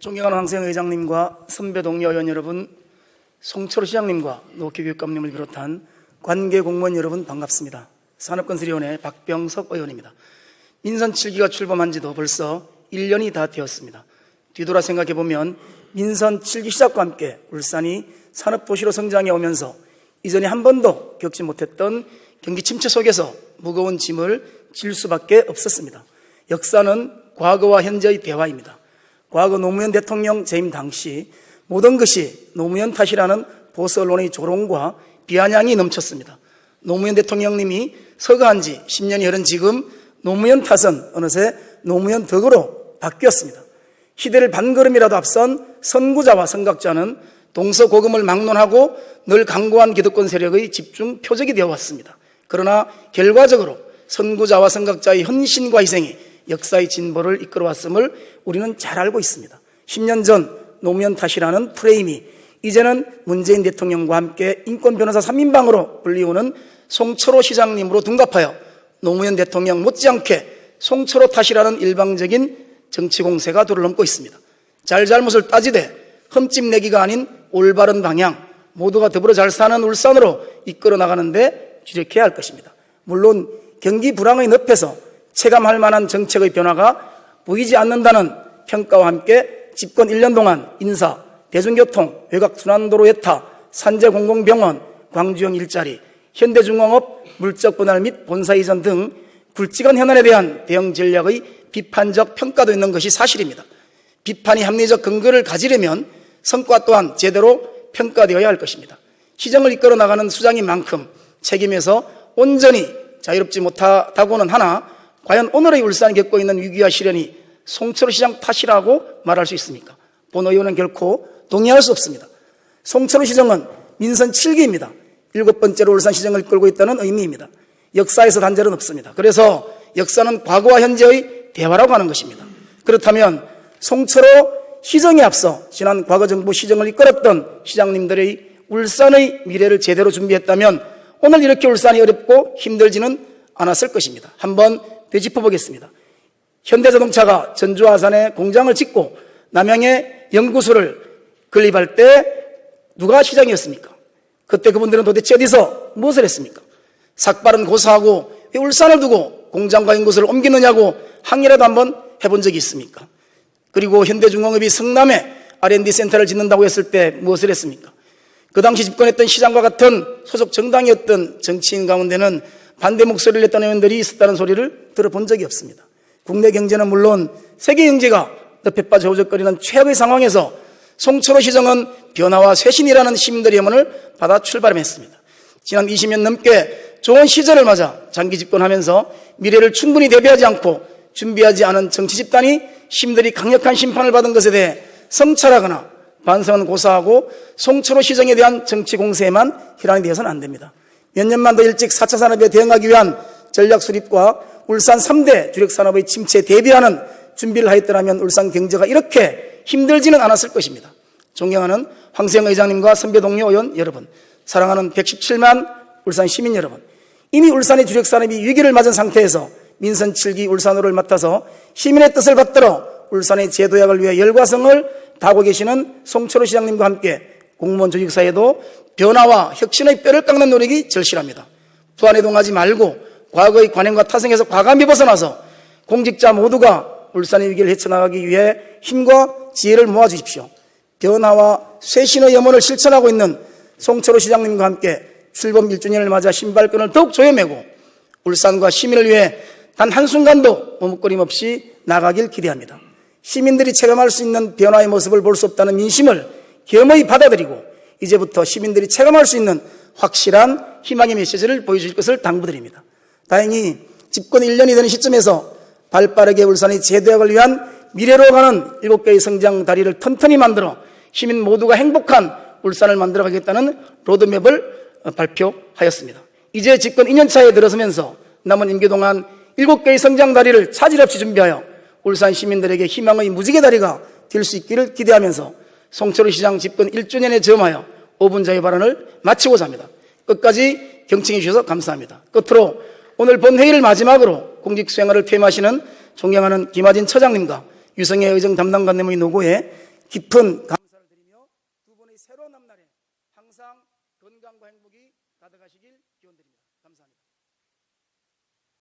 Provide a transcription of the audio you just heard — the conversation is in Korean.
존경하는 황세영 의장님과 선배 동료 의원 여러분, 송철호 시장님과 노교육감님을 비롯한 관계 공무원 여러분 반갑습니다. 산업건설위원회 박병석 의원입니다. 민선 7기가 출범한 지도 벌써 1년이 다 되었습니다. 뒤돌아 생각해보면 민선 7기 시작과 함께 울산이 산업도시로 성장해 오면서 이전에 한 번도 겪지 못했던 경기 침체 속에서 무거운 짐을 질 수밖에 없었습니다. 역사는 과거와 현재의 대화입니다. 과거 노무현 대통령 재임 당시 모든 것이 노무현 탓이라는 보수 언론의 조롱과 비아냥이 넘쳤습니다. 노무현 대통령님이 서거한 지 10년이 흐른 지금 노무현 탓은 어느새 노무현 덕으로 바뀌었습니다. 시대를 반걸음이라도 앞선 선구자와 선각자는 동서고금을 막론하고 늘 강고한 기득권 세력의 집중 표적이 되어 왔습니다. 그러나 결과적으로 선구자와 선각자의 헌신과 희생이 역사의 진보를 이끌어왔음을 우리는 잘 알고 있습니다. 10년 전 노무현 탓이라는 프레임이 이제는 문재인 대통령과 함께 인권 변호사 3인방으로 불리우는 송철호 시장님으로 둔갑하여 노무현 대통령 못지않게 송철호 탓이라는 일방적인 정치 공세가 도를 넘고 있습니다. 잘잘못을 따지되 흠집 내기가 아닌 올바른 방향, 모두가 더불어 잘 사는 울산으로 이끌어 나가는데 주력해야 할 것입니다. 물론 경기 불황의 늪에서 체감할 만한 정책의 변화가 보이지 않는다는 평가와 함께 집권 1년 동안 인사, 대중교통, 외곽순환도로 예타, 산재공공병원, 광주형 일자리, 현대중공업, 물적 분할 및 본사 이전 등 굵직한 현안에 대한 대응 전략의 비판적 평가도 있는 것이 사실입니다. 비판이 합리적 근거를 가지려면 성과 또한 제대로 평가되어야 할 것입니다. 시정을 이끌어 나가는 수장인 만큼 책임에서 온전히 자유롭지 못하다고는 하나 과연 오늘의 울산이 겪고 있는 위기와 시련이 송철호 시장 탓이라고 말할 수 있습니까? 본 의원은 결코 동의할 수 없습니다. 송철호 시장은 민선 7기입니다. 7번째로 울산시정을 끌고 있다는 의미입니다. 역사에서 단절은 없습니다. 그래서 역사는 과거와 현재의 대화라고 하는 것입니다. 그렇다면 송철호 시정에 앞서 지난 과거 정부 시정을 이끌었던 시장님들의 울산의 미래를 제대로 준비했다면 오늘 이렇게 울산이 어렵고 힘들지는 않았을 것입니다. 한번 되짚어 보겠습니다. 현대자동차가 전주 아산에 공장을 짓고 남양에 연구소를 건립할 때 누가 시장이었습니까? 그때 그분들은 도대체 어디서 무엇을 했습니까? 삭발은 고사하고 왜 울산을 두고 공장과 연구소를 옮기느냐고 항의라도 한번 해본 적이 있습니까? 그리고 현대중공업이 성남에 R&D 센터를 짓는다고 했을 때 무엇을 했습니까? 그 당시 집권했던 시장과 같은 소속 정당이었던 정치인 가운데는 반대 목소리를 냈던 의원들이 있었다는 소리를 들어본 적이 없습니다. 국내 경제는 물론 세계 경제가 늪에 빠져 허우적거리는 최악의 상황에서 송철호 시정은 변화와 쇄신이라는 시민들의 염원을 받아 출발했습니다. 지난 20년 넘게 좋은 시절을 맞아 장기 집권하면서 미래를 충분히 대비하지 않고 준비하지 않은 정치 집단이 시민들이 강력한 심판을 받은 것에 대해 성찰하거나 반성은 고사하고 송철호 시정에 대한 정치 공세에만 희란이 되어서는 안 됩니다. 몇 년만 더 일찍 4차 산업에 대응하기 위한 전략 수립과 울산 3대 주력 산업의 침체에 대비하는 준비를 하였더라면 울산 경제가 이렇게 힘들지는 않았을 것입니다. 존경하는 황세영 의장님과 선배 동료 의원 여러분, 사랑하는 117만 울산 시민 여러분, 이미 울산의 주력 산업이 위기를 맞은 상태에서 민선 7기 울산호를 맡아서 시민의 뜻을 받들어 울산의 재도약을 위해 열과성을 다하고 계시는 송철호 시장님과 함께 공무원 조직사회도 변화와 혁신의 뼈를 깎는 노력이 절실합니다. 부안해동하지 말고 과거의 관행과 타성에서 과감히 벗어나서 공직자 모두가 울산의 위기를 헤쳐나가기 위해 힘과 지혜를 모아주십시오. 변화와 쇄신의 염원을 실천하고 있는 송철호 시장님과 함께 출범 1주년을 맞아 신발끈을 더욱 조여매고 울산과 시민을 위해 단 한순간도 머뭇거림 없이 나가길 기대합니다. 시민들이 체감할 수 있는 변화의 모습을 볼 수 없다는 민심을 겸허히 받아들이고 이제부터 시민들이 체감할 수 있는 확실한 희망의 메시지를 보여주실 것을 당부드립니다. 다행히 집권 1년이 되는 시점에서 발빠르게 울산의 재도약을 위한 미래로 가는 7개의 성장 다리를 튼튼히 만들어 시민 모두가 행복한 울산을 만들어 가겠다는 로드맵을 발표하였습니다. 이제 집권 2년차에 들어서면서 남은 임기 동안 7개의 성장 다리를 차질 없이 준비하여 울산 시민들에게 희망의 무지개 다리가 될 수 있기를 기대하면서 송철호 시장 집권 1주년에 점하여 5분 자유 발언을 마치고자 합니다. 끝까지 경청해 주셔서 감사합니다. 끝으로 오늘 본회의를 마지막으로 공직수행을 퇴임하시는 존경하는 김하진 처장님과 유성애 의정 담당관님의 노고에 깊은 감사를 드리며 두 분의 새로운 앞날에 항상 건강과 행복이 가득하시길 기원드립니다. 감사합니다.